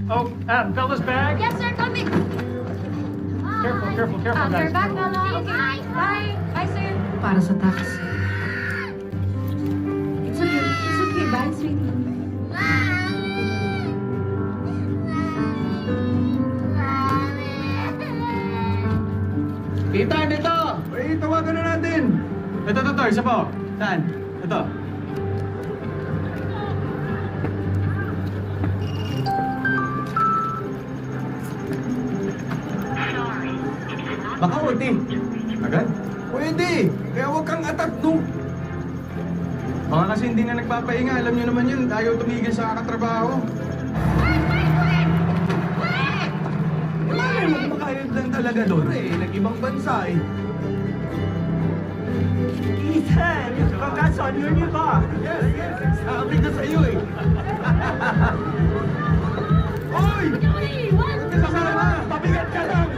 Oh, Bella's bag. Yes, sir, coming. Careful, Your guys. bag, Bella. Okay. Bye. Bye, sir. Para sa taxi. It's okay. It's okay. Bye, sweetie. Tita, dito! Eh, tawagan na natin. Ito, isa pa. Saan? Ito. Baka ulti. Agad? Pwede. Kaya huwag kang atat, no? Baka kasi hindi na nagpapahinga. Alam niyo naman yun. Ayaw tumigil sa kakatrabaho. Wala na yung makakayod lang talaga doon. Eh, nag-ibang bansa eh. Ethan! Congrats on your new car! Yes. Sabi ko sa iyo eh. Hoy! What? Kasama! Pabigat ka lang!